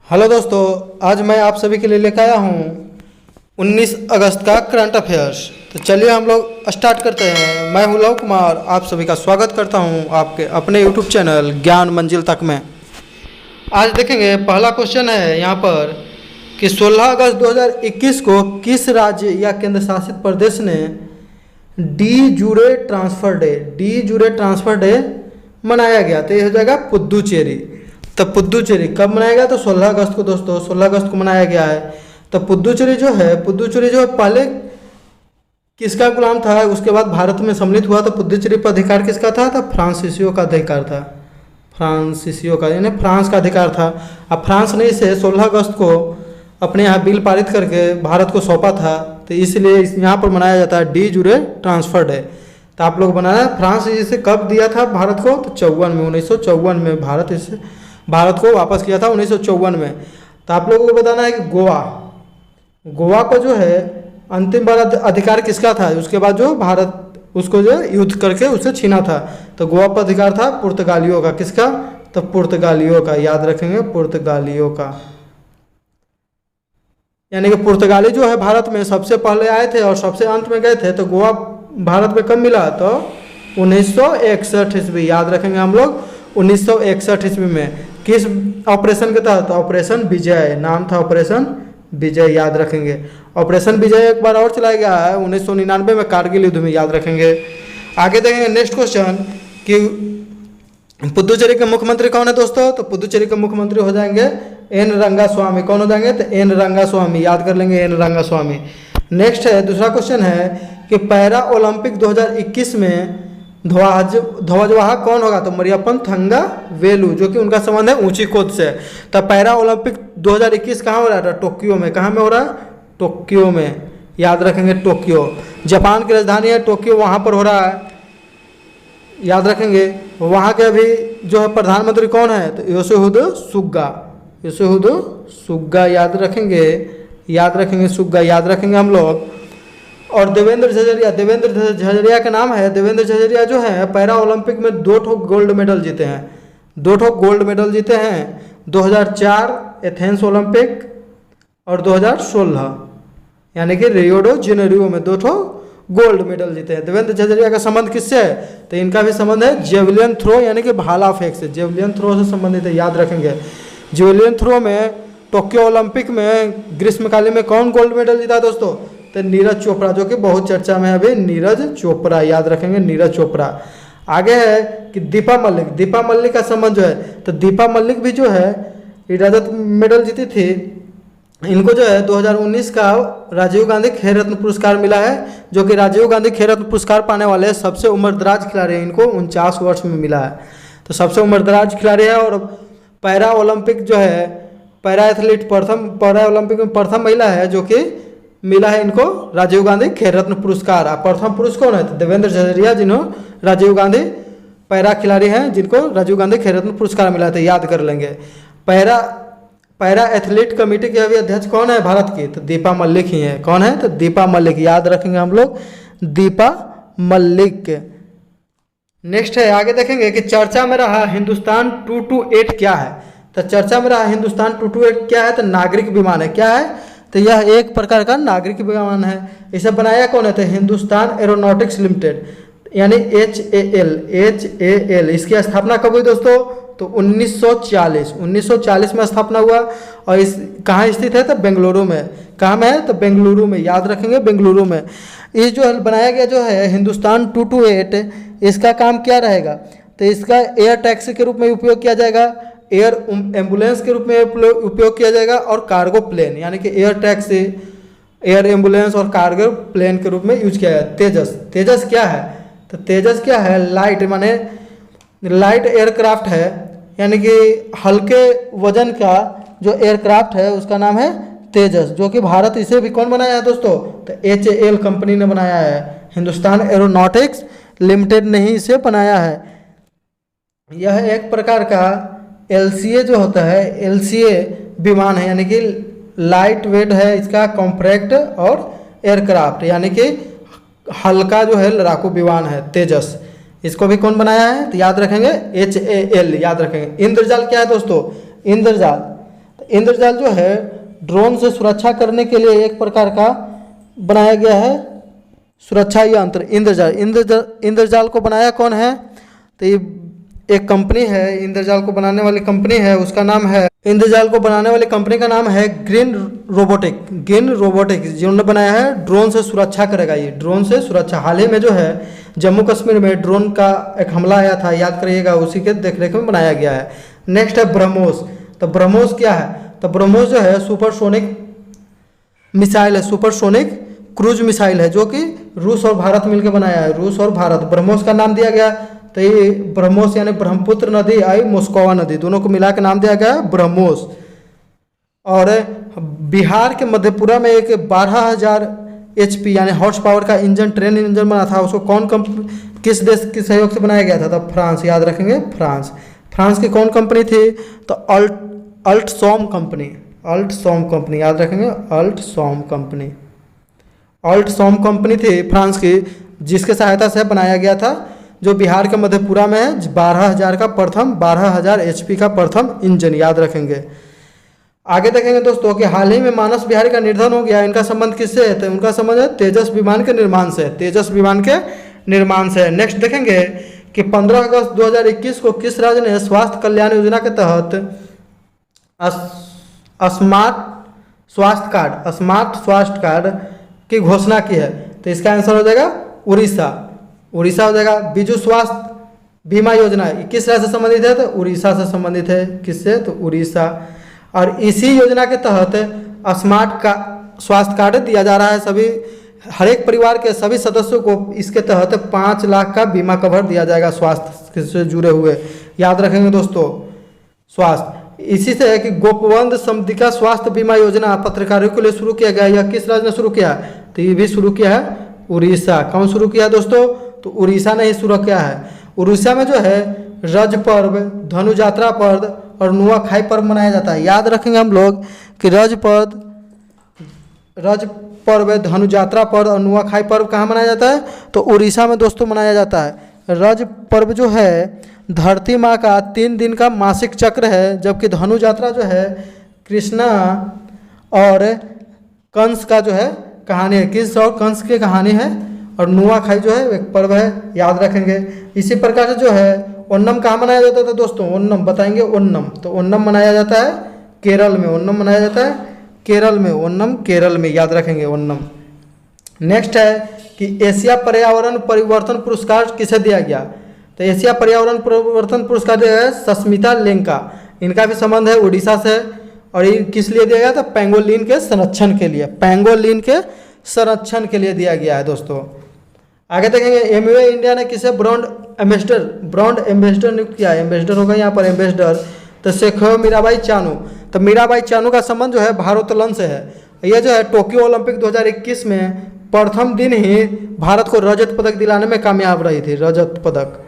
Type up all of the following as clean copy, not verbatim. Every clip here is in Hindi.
हेलो दोस्तों, आज मैं आप सभी के लिए लेकर आया हूँ 19 अगस्त का करंट अफेयर्स। तो चलिए हम लोग स्टार्ट करते हैं। मैं हूँ लव कुमार, आप सभी का स्वागत करता हूँ आपके अपने यूट्यूब चैनल ज्ञान मंजिल तक में। आज देखेंगे पहला क्वेश्चन है यहाँ पर कि 16 अगस्त 2021 को किस राज्य या केंद्र शासित प्रदेश ने डी जुरे ट्रांसफर डे मनाया गया। तो ये हो जाएगा पुद्दुचेरी। तब पुद्दुचेरी कब मनाया गया? तो 16 अगस्त को दोस्तों, 16 अगस्त को मनाया गया है। तब पुद्दुचेरी जो है पहले किसका गुलाम था, उसके बाद भारत में सम्मिलित हुआ। तो पुद्दुचेरी पर अधिकार किसका था? तो फ्रांसीसियों का अधिकार था। फ्रांसीसियों का यानी फ्रांस का अधिकार था। अब फ्रांस ने इसे 16 अगस्त को अपने यहाँ बिल पारित करके भारत को सौंपा था। तो इसलिए यहाँ पर मनाया जाता है डी जुरे ट्रांसफर डे। तो आप लोग बनाना, फ्रांस इसे कब दिया था भारत को? तो 1954 में भारत को वापस किया था 1954 में। तो आप लोगों को बताना है कि गोवा को जो है अंतिम बार अधिकार किसका था? उसके बाद जो भारत उसको जो युद्ध करके उसे छीना था। तो गोवा पर अधिकार था पुर्तगालियों का। किसका? तो पुर्तगालियों का। याद रखेंगे, पुर्तगालियों का। यानी कि पुर्तगाली जो है भारत में सबसे पहले आए थे और सबसे अंत में गए थे। तो गोवा भारत में कब मिला? तो 1961 ईस्वी। याद रखेंगे हम लोग 1961 ईस्वी में। किस ऑपरेशन के तहत? ऑपरेशन विजय। नाम था ऑपरेशन विजय। याद रखेंगे। ऑपरेशन विजय एक बार और चलाया गया है 1999 में कारगिल युद्ध में। याद रखेंगे। आगे देखेंगे नेक्स्ट क्वेश्चन कि पुद्दुचेरी के मुख्यमंत्री कौन है दोस्तों? तो पुद्दुचेरी के मुख्यमंत्री हो जाएंगे एन रंगास्वामी। कौन हो जाएंगे? तो एन रंगास्वामी। याद कर लेंगे, एन रंगास्वामी। नेक्स्ट है, दूसरा क्वेश्चन है कि पैरा ओलंपिक 2021 में ध्वजवाहक कौन होगा? तो मरियप्पन थंगा वेलू, जो कि उनका संबंध है ऊंची कूद से। तो पैरा ओलंपिक 2021 कहाँ हो रहा है? टोक्यो में। कहाँ में हो रहा है? टोक्यो में। याद रखेंगे, टोक्यो। जापान की राजधानी है टोक्यो, वहाँ पर हो रहा है। याद रखेंगे। वहाँ के अभी जो है प्रधानमंत्री कौन है? तो योशिहिदे सुगा। याद रखेंगे सुगा। याद रखेंगे हम लोग। और देवेंद्र झझरिया का नाम है। देवेंद्र झझरिया जो है पैरा ओलंपिक में 2 गोल्ड मेडल जीते हैं। 2 गोल्ड मेडल जीते हैं, 2004 एथेंस ओलंपिक और 2016 यानी कि रियो डे जेनेरियो में 2 गोल्ड मेडल जीते हैं। देवेंद्र झझरिया का संबंध किससे है? तो इनका भी संबंध है जेवलिन थ्रो यानी कि भाला फेंक से। जेवलिन थ्रो से संबंधित है। याद रखेंगे। जेवलिन थ्रो में टोक्यो ओलंपिक में ग्रीष्मकालीन में कौन गोल्ड मेडल जीता दोस्तों? तो नीरज चोपड़ा, जो कि बहुत चर्चा में है अभी, नीरज चोपड़ा। याद रखेंगे, नीरज चोपड़ा। आगे है कि दीपा मल्लिक का संबंध जो है, तो दीपा मल्लिक भी जो है रजत मेडल जीती थी। इनको जो है 2019 का राजीव गांधी खेल रत्न पुरस्कार मिला है, जो कि राजीव गांधी खेल रत्न पुरस्कार पाने वाले सबसे उम्रदराज खिलाड़ी हैं। इनको 49 वर्ष में मिला है। तो सबसे उम्रदराज खिलाड़ी है। और पैरा ओलंपिक जो है पैरा ओलंपिक में प्रथम महिला है जो कि मिला है इनको राजीव गांधी खेल रत्न पुरस्कार। प्रथम पुरुष कौन है? तो देवेंद्र झझरिया, जिन्होंने राजीव गांधी पैरा खिलाड़ी हैं जिनको राजीव गांधी खेल रत्न पुरस्कार मिला है। तो याद कर लेंगे। पैरा एथलीट कमेटी के अभी अध्यक्ष कौन है भारत की? तो दीपा मल्लिक ही है। कौन है? तो दीपा मल्लिक। याद रखेंगे हम लोग, दीपा मल्लिक। नेक्स्ट है, आगे देखेंगे कि चर्चा में रहा हिंदुस्तान 228 क्या है? तो चर्चा में रहा हिंदुस्तान 228 क्या है? तो नागरिक विमान है। क्या है? तो यह एक प्रकार का नागरिक विमान है। इसे बनाया कौन है? तो हिंदुस्तान एरोनॉटिक्स लिमिटेड यानी HAL। इसकी स्थापना कब हुई दोस्तों? तो 1940 में स्थापना हुआ। और इस कहाँ स्थित है? तो बेंगलुरु में। कहाँ में है? तो बेंगलुरु में। याद रखेंगे, बेंगलुरु में। ये जो बनाया गया जो है हिंदुस्तान 228, इसका काम क्या रहेगा? तो इसका एयर टैक्सी के रूप में उपयोग किया जाएगा, एयर एम्बुलेंस के रूप में उपयोग किया जाएगा, और कार्गो प्लेन यानी कि एयर टैक्सी, एयर एम्बुलेंस और कार्गो प्लेन के रूप में यूज किया जाएगा। तेजस क्या है? तो तेजस क्या है? लाइट एयरक्राफ्ट है, यानी कि हल्के वजन का जो एयरक्राफ्ट है उसका नाम है तेजस, जो कि भारत इसे भी कौन बनाया है दोस्तों? तो HAL कंपनी ने बनाया है। हिंदुस्तान एरोनॉटिक्स लिमिटेड ने ही इसे बनाया है। यह एक प्रकार का LCA जो होता है, LCA विमान है, यानी कि लाइट वेट है इसका, कॉम्पैक्ट और एयरक्राफ्ट यानी कि हल्का जो है लड़ाकू विमान है तेजस। इसको भी कौन बनाया है? तो याद रखेंगे HAL। याद रखेंगे। इंद्रजाल क्या है दोस्तों? इंद्रजाल इंद्रजाल जो है ड्रोन से सुरक्षा करने के लिए एक प्रकार का बनाया गया है सुरक्षा यंत्र इंद्रजाल को बनाया कौन है? तो ये एक कंपनी है, इंद्रजाल को बनाने वाली कंपनी है, उसका नाम है, इंद्रजाल को बनाने वाली कंपनी का नाम है ग्रीन रोबोटिक जिन्होंने बनाया है। ड्रोन से सुरक्षा करेगा, ये ड्रोन से सुरक्षा। हाल ही में जो है जम्मू कश्मीर में ड्रोन का एक हमला आया था, याद करिएगा, उसी के देखरेख में बनाया गया है। नेक्स्ट है ब्रह्मोस। तो ब्रह्मोस क्या है? तो ब्रह्मोस जो है सुपरसोनिक मिसाइल है, सुपरसोनिक क्रूज मिसाइल है, जो कि रूस और भारत मिलकर बनाया है, रूस और भारत। ब्रह्मोस का नाम दिया गया, तो ये ब्रह्मोस यानी ब्रह्मपुत्र नदी आई मोस्कोवा नदी, दोनों को मिला के नाम दिया गया ब्रह्मोस। और बिहार के मधेपुरा में एक 12,000 HP यानी हॉर्स पावर का इंजन, ट्रेन इंजन बना था, उसको कौन किस देश के सहयोग से बनाया गया था? तो फ्रांस, याद रखेंगे फ्रांस की कौन कंपनी थी? तो अल्टसॉम कंपनी, याद रखेंगे अल्टसॉम कंपनी थी फ्रांस की, जिसके सहायता से बनाया गया था, जो बिहार के मधेपुरा में है। 12,000 HP का प्रथम इंजन, याद रखेंगे। आगे देखेंगे दोस्तों कि हाल ही में मानस बिहारी का निधन हो गया, इनका संबंध किससे है? तो उनका संबंध है तेजस विमान के निर्माण से। नेक्स्ट देखेंगे कि 15 अगस्त 2021 को किस राज्य ने स्वास्थ्य कल्याण योजना के तहत स्मार्ट स्वास्थ्य कार्ड की घोषणा की है? तो इसका आंसर हो जाएगा उड़ीसा हो जाएगा। बिजू स्वास्थ्य बीमा योजना किस राज्य से संबंधित है? तो उड़ीसा से संबंधित है। किससे? तो उड़ीसा। और इसी योजना के तहत स्मार्ट स्वास्थ्य कार्ड दिया जा रहा है सभी, हर एक परिवार के सभी सदस्यों को इसके तहत 5 लाख का बीमा कवर दिया जाएगा स्वास्थ्य से जुड़े हुए, याद रखेंगे दोस्तों। स्वास्थ्य इसी से है कि गोपबंधु समधिका स्वास्थ्य बीमा योजना पत्रकारों के लिए शुरू किया गया। यह किस राज्य ने शुरू किया? तो ये भी शुरू किया है उड़ीसा। कौन शुरू किया दोस्तों? तो उड़ीसा ने ही शुरू किया है। उड़ीसा में जो है रज पर्व, धनु यात्रा पर्व और नुआखाई पर्व मनाया जाता है। याद रखेंगे हम लोग कि रज पर्व, धनु यात्रा पर्व और नुआखाई पर्व कहाँ मनाया जाता है? तो उड़ीसा में दोस्तों मनाया जाता है। रज पर्व जो है धरती माँ का 3 दिन का मासिक चक्र है, जबकि धनु यात्रा जो है कृष्णा और कंस का जो है कहानी है, कृष्ण और कंस की कहानी है। और नुआखाई जो है एक पर्व है, याद रखेंगे। इसी प्रकार से जो है ओणम कहाँ मनाया जाता था दोस्तों? ओणम बताएंगे, ओणम। तो ओणम मनाया जाता है केरल में, ओणम मनाया जाता है केरल में, ओणम केरल में, याद रखेंगे ओणम। नेक्स्ट है कि एशिया पर्यावरण परिवर्तन पुरस्कार किसे दिया गया? तो एशिया पर्यावरण परिवर्तन पुरस्कार दिया गया सस्मिता लेंका, इनका भी संबंध है उड़ीसा से। और ये किस लिए दिया गया था? पेंगोलिन के संरक्षण के लिए दिया गया है दोस्तों। आगे देखेंगे एमवे इंडिया ने किसे ब्रांड एम्बेसडर नियुक्त किया है? एम्बेसडर होगा यहाँ पर एम्बेसडर, तो शेख मीराबाई चानू। तो मीराबाई चानू का संबंध जो है भारोत्तोलन से है। यह जो है टोक्यो ओलंपिक 2021 में प्रथम दिन ही भारत को रजत पदक दिलाने में कामयाब रही थी। रजत पदक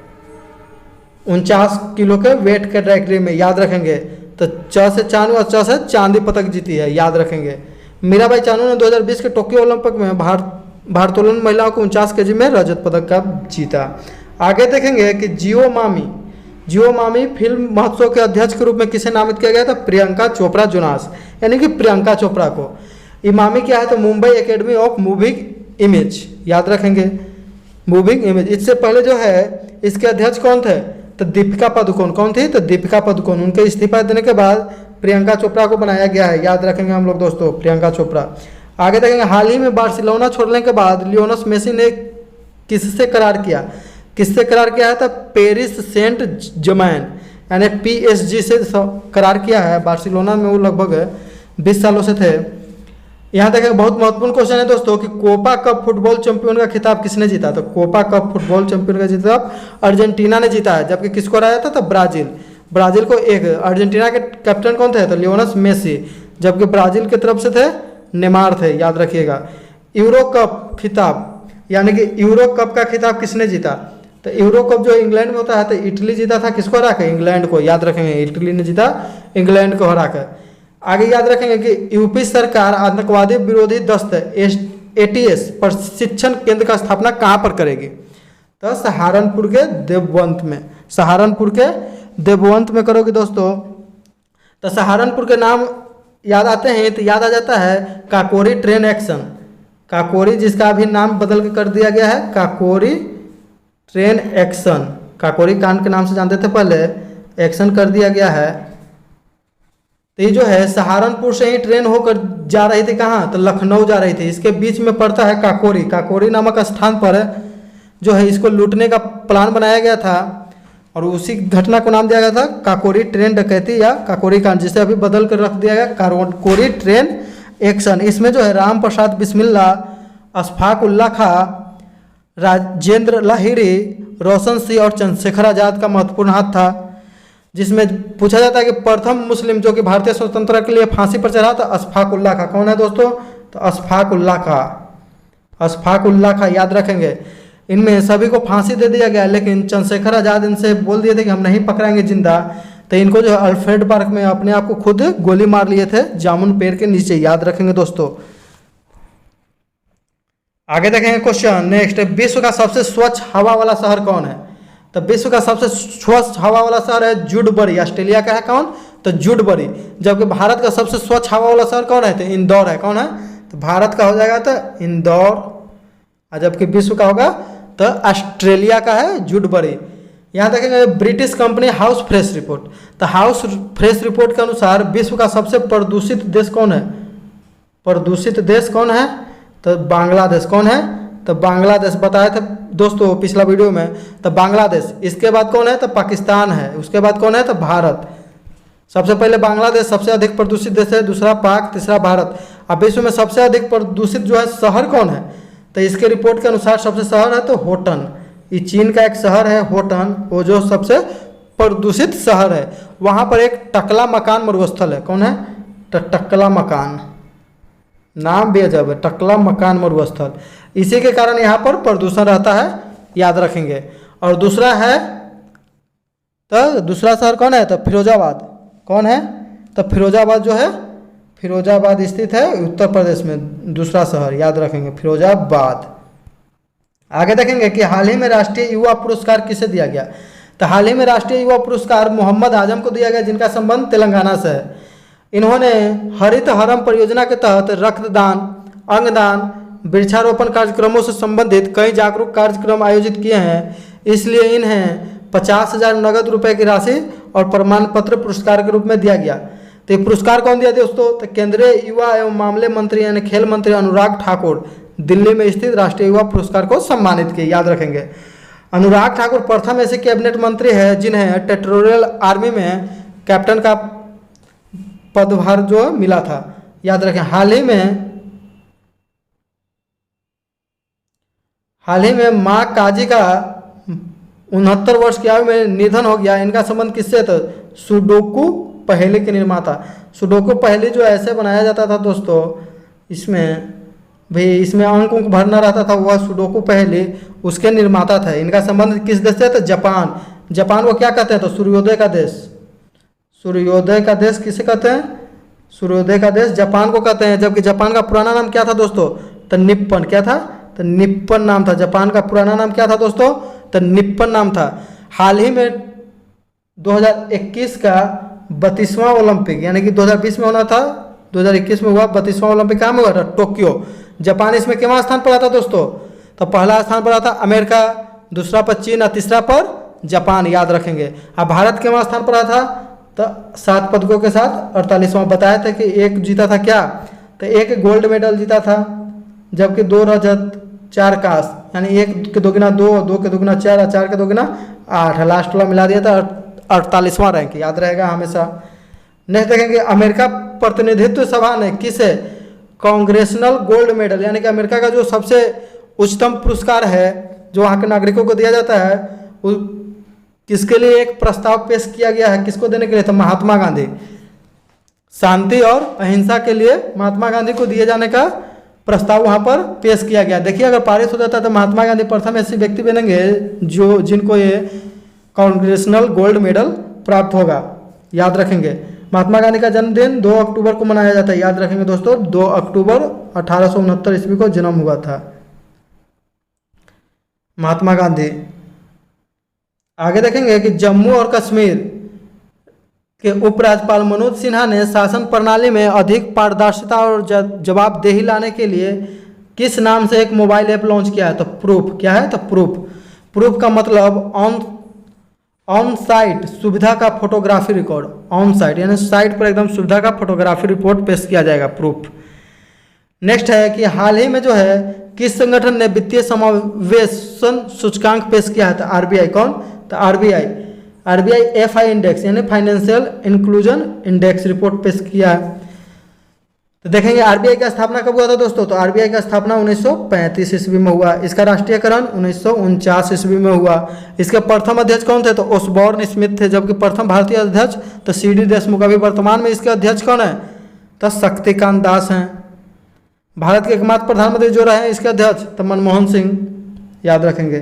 49 किलो के वेट कैटेगरी में, याद रखेंगे। तो च से चानू और च से चांदी पदक जीती है, याद रखेंगे। मीराबाई चानू ने 2020 के टोक्यो ओलंपिक में भारोत्तोलन महिलाओं को 49 kg में रजत पदक का जीता। आगे देखेंगे कि जियो मामी फिल्म महोत्सव के अध्यक्ष के रूप में किसे नामित किया गया था? प्रियंका चोपड़ा जुनास, यानी कि प्रियंका चोपड़ा को। इमामी क्या है? तो Mumbai academy of moving image, याद रखेंगे मूविंग इमेज। इससे पहले जो है इसके अध्यक्ष कौन थे? तो दीपिका पादुकोण। कौन थी? तो दीपिका पादुकोण। उनके इस्तीफा देने के बाद प्रियंका चोपड़ा को बनाया गया है, याद रखेंगे हम लोग दोस्तों, प्रियंका चोपड़ा। आगे देखेंगे हाल ही में बार्सिलोना छोड़ने के बाद लियोनेल मेसी ने किससे करार किया? है? तो पेरिस सेंट जर्मैन यानी PSG से करार किया है। बार्सिलोना में वो लगभग 20 सालों से थे। यहाँ देखेंगे बहुत महत्वपूर्ण क्वेश्चन है दोस्तों कि कोपा कप फुटबॉल चैंपियन का खिताब किसने जीता? तो कोपा कप फुटबॉल चैंपियन का खिताब अर्जेंटीना ने जीता है, जबकि किसको हराया था? तो ब्राजील को। एक अर्जेंटीना के कैप्टन कौन थे? तो लियोनेल मेसी, जबकि ब्राजील की तरफ से थे नेमार थे, याद रखिएगा। यूरो कप खिताब यानी कि यूरो कप का खिताब किसने जीता? तो यूरो कप जो इंग्लैंड में होता है, तो इटली जीता था। किसको हरा के? इंग्लैंड को, याद रखेंगे। इटली ने जीता इंग्लैंड को हरा कर। आगे याद रखेंगे कि यूपी सरकार आतंकवादी विरोधी दस्त ATS प्रशिक्षण केंद्र का स्थापना कहाँ पर करेगी? तो सहारनपुर के देवबंद में करोगे दोस्तों। तो सहारनपुर के नाम याद आते हैं तो याद आ जाता है काकोरी ट्रेन एक्शन। काकोरी, जिसका अभी नाम बदल के कर दिया गया है काकोरी ट्रेन एक्शन। काकोरी कांड के नाम से जानते थे पहले, एक्शन कर दिया गया है। तो ये जो है सहारनपुर से ही ट्रेन होकर जा रही थी कहाँ, तो लखनऊ जा रही थी। इसके बीच में पड़ता है काकोरी। काकोरी नामक स्थान पर जो है इसको लूटने का प्लान बनाया गया था और उसी घटना को नाम दिया गया था काकोरी ट्रेन डकैती या काकोरी कांड, जिसे अभी बदल कर रख दिया गया काकोरी ट्रेन एक्शन। इसमें जो है राम प्रसाद बिस्मिल्ला, अशफाक उल्ला खां, राजेंद्र लाहिड़ी, रोशन सिंह और चंद्रशेखर आज़ाद का महत्वपूर्ण हाथ था। जिसमें पूछा जाता है कि प्रथम मुस्लिम जो कि भारतीय स्वतंत्रता के लिए फांसी पर चढ़ा था अशफाक उल्ला खां। कौन है दोस्तों, तो अशफाक उल्ला खां। अशफाक उल्ला खां याद रखेंगे। इनमें सभी को फांसी दे दिया गया, लेकिन चंद्रशेखर आज़ाद इनसे बोल दिए थे कि हम नहीं पकड़ाएंगे जिंदा। तो इनको जो है अल्फ्रेड पार्क में अपने आप को खुद गोली मार लिए थे जामुन पेड़ के नीचे, याद रखेंगे दोस्तों। आगे देखेंगे क्वेश्चन नेक्स्ट, विश्व का सबसे स्वच्छ हवा वाला शहर कौन है। तो विश्व का सबसे स्वच्छ हवा वाला शहर है जूडबरी। ऑस्ट्रेलिया का है कौन, तो जूडबरी। जबकि भारत का सबसे स्वच्छ हवा वाला शहर कौन है, तो इंदौर है। कौन है, तो भारत का हो जाएगा तो इंदौर, और जबकि विश्व का होगा तो ऑस्ट्रेलिया का है जूडबरी। यहाँ देखेंगे British company house fresh report. तो हाउस फ्रेश रिपोर्ट के अनुसार विश्व का सबसे प्रदूषित देश कौन है, प्रदूषित देश कौन है, तो बांग्लादेश। कौन है, तो बांग्लादेश बताया था दोस्तों पिछला वीडियो में। तो बांग्लादेश, इसके बाद कौन है, तो पाकिस्तान है, उसके बाद कौन है, तो भारत। सबसे पहले बांग्लादेश सबसे अधिक प्रदूषित देश है, दूसरा पाक, तीसरा भारत। अब विश्व में सबसे अधिक प्रदूषित जो है शहर कौन है, तो इसके रिपोर्ट के अनुसार सबसे शहर है तो होटन। ये चीन का एक शहर है होटन, वो जो सबसे प्रदूषित शहर है। वहाँ पर एक टकला मकान मरुस्थल है। कौन है, तो टकला मकान, नाम भी अजब है, टकला मकान मरुस्थल। इसी के कारण यहाँ पर प्रदूषण रहता है, याद रखेंगे। और दूसरा है, तो दूसरा शहर कौन है, तो फिरोजाबाद। कौन है, तो फिरोजाबाद जो है, फिरोजाबाद स्थित है उत्तर प्रदेश में, दूसरा शहर, याद रखेंगे फिरोजाबाद। आगे देखेंगे कि हाल ही में राष्ट्रीय युवा पुरस्कार किसे दिया गया। तो हाल ही में राष्ट्रीय युवा पुरस्कार मोहम्मद आजम को दिया गया, जिनका संबंध तेलंगाना से है। इन्होंने हरित हरम परियोजना के तहत रक्तदान, अंगदान, वृक्षारोपण कार्यक्रमों से संबंधित कई जागरूक कार्यक्रम आयोजित किए हैं। इसलिए इन्हें 50,000 नगद रुपए की राशि और प्रमाण पत्र पुरस्कार के रूप में दिया गया। तो ये पुरस्कार कौन दिया दोस्तों, तो केंद्रीय युवा एवं मामले मंत्री यानी खेल मंत्री अनुराग ठाकुर दिल्ली में स्थित राष्ट्रीय युवा पुरस्कार को सम्मानित किए, याद रखेंगे। अनुराग ठाकुर प्रथम ऐसे कैबिनेट मंत्री है जिन्हें टेरिटोरियल आर्मी में कैप्टन का पदभार जो मिला था, याद रखें। हाल ही में माँ काजी का 69 वर्ष की आयु में निधन हो गया। इनका संबंध किससे था, सुडोकू पहेली के निर्माता। सुडोकू पहेली जो ऐसे बनाया जाता था दोस्तों, इसमें इसमें अंक भरना रहता था, वह सुडोकू पहेली उसके निर्माता थे। इनका संबंध किस देश से, तो जापान। जापान को क्या कहते हैं, तो सूर्योदय का देश। सूर्योदय का देश किसे कहते हैं, सूर्योदय का देश जापान को कहते हैं। जबकि जापान का पुराना नाम क्या था दोस्तों, तो निप्पन। क्या था, तो निप्पन नाम था। जापान का पुराना नाम क्या था दोस्तों, तो निप्पन नाम था। हाल ही में 2021 का 32वां ओलंपिक, यानी कि 2020 में होना था, 2021 में हुआ 32वां ओलंपिक। कहाँ में हुआ था, टोक्यो। जापान इसमें कितना स्थान पर आता दोस्तों, तो पहला स्थान पर आता अमेरिका, दूसरा पर चीन और तीसरा पर जापान, याद रखेंगे। अब भारत कितना स्थान पर आता, तो 7 पदकों के साथ 48वां। बताया था कि एक जीता था क्या, तो एक गोल्ड मेडल जीता था, जबकि 2 रजत 4 कांस्य, यानी 1 के 2 गुना 2, 2 के 2 गुना 4 और 4 के 2 गुना 8, लास्ट वाला मिला दिया था 48वां रैंक, याद रहेगा हमेशा। नेक्स्ट देखेंगे अमेरिका प्रतिनिधित्व सभा ने किसे कांग्रेसनल गोल्ड मेडल, यानी कि अमेरिका का जो सबसे उच्चतम पुरस्कार है जो वहाँ के नागरिकों को दिया जाता है, किसके लिए एक प्रस्ताव पेश किया गया है, किसको देने के लिए, तो महात्मा गांधी। शांति और अहिंसा के लिए महात्मा गांधी को दिए जाने का प्रस्ताव वहाँ पर पेश किया गया। देखिए अगर पारित हो जाता है तो महात्मा गांधी प्रथम ऐसे व्यक्ति बनेंगे जो जिनको ये कांग्रेसनल गोल्ड मेडल प्राप्त होगा, याद रखेंगे। महात्मा गांधी का जन्मदिन 2 अक्टूबर को मनाया जाता है, याद रखेंगे दोस्तों। 2 अक्टूबर 1869 ईस्वी को जन्म हुआ था महात्मा गांधी। आगे देखेंगे कि जम्मू और कश्मीर के उपराज्यपाल मनोज सिन्हा ने शासन प्रणाली में अधिक पारदर्शिता और जवाबदेही लाने के लिए किस नाम से एक मोबाइल ऐप लॉन्च किया है? तो प्रूफ। क्या है? तो प्रूफ। प्रूफ का मतलब ऑन साइट सुविधा का फोटोग्राफी रिकॉर्ड। ऑन साइट यानी साइट पर एकदम सुविधा का फोटोग्राफी रिपोर्ट पेश किया जाएगा, प्रूफ। नेक्स्ट है कि हाल ही में जो है किस संगठन ने वित्तीय समावेशन सूचकांक पेश किया है? तो आरबीआई। कौन? तो आरबीआई एफआई इंडेक्स यानी फाइनेंशियल इंक्लूजन इंडेक्स रिपोर्ट पेश किया है। तो देखेंगे आरबीआई का स्थापना कब हुआ था दोस्तों? तो आरबीआई का स्थापना 1935 ईस्वी में हुआ। इसका राष्ट्रीयकरण 1949 ईस्वी में हुआ। इसके प्रथम अध्यक्ष कौन थे? तो ओसबॉर्न स्मिथ थे। जबकि प्रथम भारतीय अध्यक्ष तो सीडी देशमुख। अभी वर्तमान में इसके अध्यक्ष कौन है? तो शक्तिकांत दास हैं। भारत के एकमात्र प्रधानमंत्री जो रहे हैं इसके अध्यक्ष तो मनमोहन सिंह, याद रखेंगे।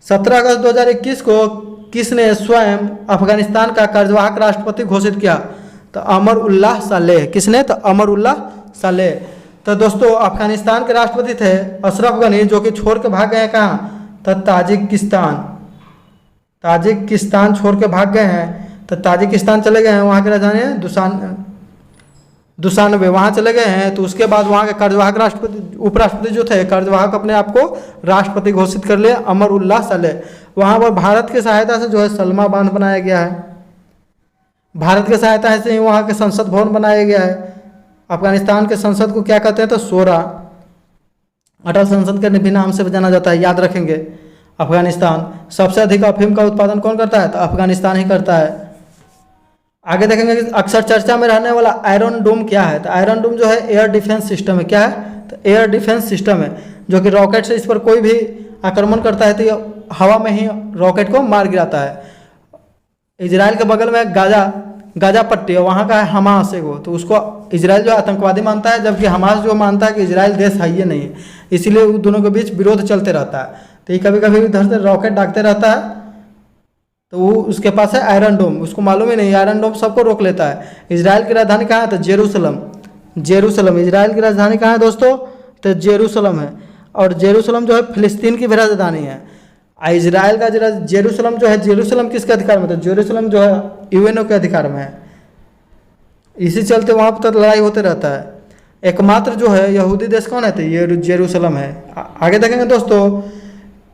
17 अगस्त 2021 को किसने स्वयं अफगानिस्तान का कार्यवाहक राष्ट्रपति घोषित किया? तो अमरुल्लाह सालेह। किसने? तो अमरुल्लाह सालेह। तो दोस्तों अफगानिस्तान के राष्ट्रपति थे अशरफ गनी, जो कि छोड़ के भाग गए कहाँ? तो ताजिकिस्तान छोड़ के भाग गए हैं। तो ताजिकिस्तान चले गए हैं, वहाँ के राजधानी है दुशानबे, वहाँ चले गए हैं। तो उसके बाद वहाँ के कार्यवाहक राष्ट्रपति उपराष्ट्रपति जो थे कार्यवाहक अपने आप को राष्ट्रपति घोषित कर लिए, अमरुल्लाह सालेह। वहाँ पर भारत की सहायता से जो है सलमा बांध बनाया गया है। भारत की सहायता से ही वहाँ के संसद भवन बनाया गया है। अफगानिस्तान के संसद को क्या कहते हैं? तो शोरा, अटल संसद के भी नाम से जाना जाता है, याद रखेंगे। अफगानिस्तान सबसे अधिक अफीम का उत्पादन कौन करता है? तो अफगानिस्तान ही करता है। आगे देखेंगे कि अक्सर चर्चा में रहने वाला आयरन डोम क्या है? तो आयरन डोम जो है एयर डिफेंस सिस्टम है। क्या है? तो एयर डिफेंस सिस्टम है, जो कि रॉकेट से इस पर कोई भी आक्रमण करता है तो ये हवा में ही रॉकेट को मार गिराता है। इजराइल के बगल में गाजा पट्टी है, वहाँ का है हमास एगो, तो उसको इजराइल जो आतंकवादी मानता है, जबकि हमास जो मानता है कि इजराइल देश है ही नहीं, इसीलिए उन दोनों के बीच विरोध चलते रहता है। तो ये कभी कभी इधर से रॉकेट दागते रहता है, तो वो उसके पास है आयरन डोम, उसको मालूम ही नहीं, आयरन डोम सबको रोक लेता है। इजराइल की राजधानी कहाँ है? तो जेरूसलम। इजराइल की राजधानी कहाँ है दोस्तों? तो जेरूसलम है। और जेरूसलम जो है फिलिस्तीन की भी राजधानी है। इजराइल का जेरूसलम जो है, जेरूसलम किसके अधिकार में? तो जेरूसलम जो है यूएनओ के अधिकार में है। इसी चलते वहाँ पर लड़ाई होते रहता है। एकमात्र जो है यहूदी देश कौन है? तो ये जेरूसलम है। आगे देखेंगे दोस्तों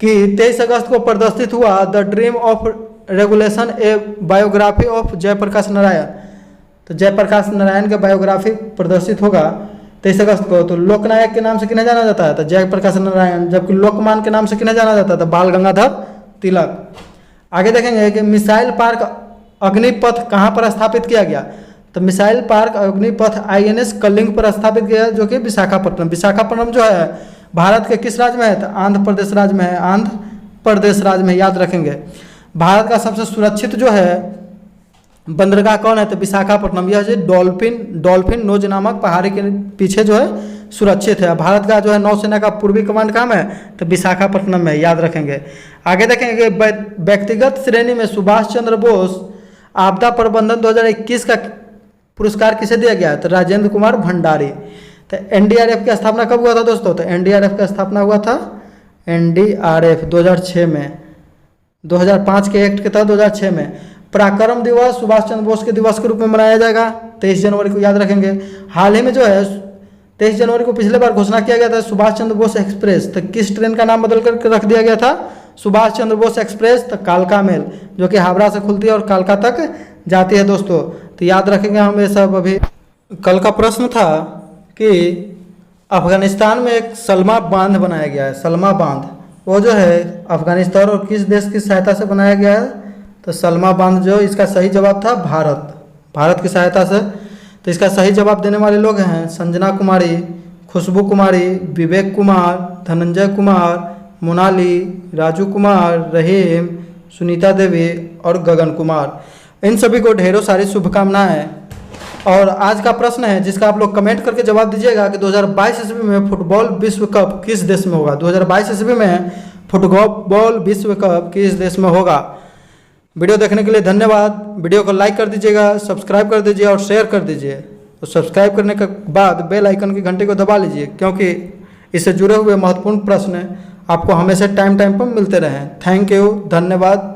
कि 23 अगस्त को प्रदर्शित हुआ The Dream of Regulation A Biography of Jayaprakash Narayan. तो जयप्रकाश नारायण का बायोग्राफी प्रदर्शित होगा 23 अगस्त को। तो लोकनायक के नाम से किन्हें जाना जाता है? तो जयप्रकाश नारायण। जबकि लोकमान के नाम से किन्हें जाना जाता है? तो बाल गंगाधर तिलक। आगे देखेंगे कि मिसाइल पार्क अग्निपथ कहाँ पर स्थापित किया गया? तो missile park Agnipath INS Kalinga पर स्थापित किया, जो कि विशाखापट्टनम जो है भारत के किस राज्य में है? तो आंध्र प्रदेश राज्य में है। आंध्र प्रदेश राज्य में, याद रखेंगे। भारत का सबसे सुरक्षित जो है बंदरगाह कौन है? तो विशाखापट्टनम। यह जो डॉल्फिन नोज नामक पहाड़ी के पीछे जो है सुरक्षित है। भारत का जो है नौसेना का पूर्वी कमांड कहाँ है? तो विशाखापट्टनम में, याद रखेंगे। आगे देखेंगे व्यक्तिगत श्रेणी में सुभाष चंद्र बोस आपदा प्रबंधन 2021 का पुरस्कार किसे दिया गया? तो राजेंद्र कुमार भंडारी। तो NDRF की स्थापना कब हुआ था दोस्तों? तो NDRF की स्थापना हुआ था NDRF 2006 में, 2005 के एक्ट के तहत 2006 में। पराक्रम दिवस सुभाष चंद्र बोस के दिवस के रूप में मनाया जाएगा 23 जनवरी को, याद रखेंगे। हाल ही में जो है 23 जनवरी को पिछले बार घोषणा किया गया था सुभाष चंद्र बोस एक्सप्रेस। तो किस ट्रेन का नाम बदल कर रख दिया गया था? सुभाष चंद्र बोस एक्सप्रेस। तो कालका मेल, जो कि हावड़ा से खुलती है और कालका तक जाती है दोस्तों। तो याद रखेंगे हम ये सब। अभी कल का प्रश्न था कि अफगानिस्तान में एक सलमा बांध बनाया गया है। सलमा बांध वो जो है अफगानिस्तान और किस देश की सहायता से बनाया गया है? तो सलमा बांध जो, इसका सही जवाब था भारत की सहायता से। तो इसका सही जवाब देने वाले लोग हैं संजना कुमारी, खुशबू कुमारी, विवेक कुमार, धनंजय कुमार, मोनाली, राजू कुमार, रहीम, सुनीता देवी और गगन कुमार। इन सभी को ढेरों सारी शुभकामनाएं। और आज का प्रश्न है जिसका आप लोग कमेंट करके जवाब दीजिएगा कि 2022 ईस्वी में फुटबॉल विश्व कप किस देश में होगा? 2022 ईस्वी में फुटबॉल विश्व कप किस देश में होगा? वीडियो देखने के लिए धन्यवाद। वीडियो को लाइक कर दीजिएगा, सब्सक्राइब कर दीजिए और शेयर कर दीजिए। तो सब्सक्राइब करने के बाद बेल आइकन की घंटी को दबा लीजिए, क्योंकि इससे जुड़े हुए महत्वपूर्ण प्रश्न आपको हमेशा टाइम पर मिलते रहें। थैंक यू, धन्यवाद।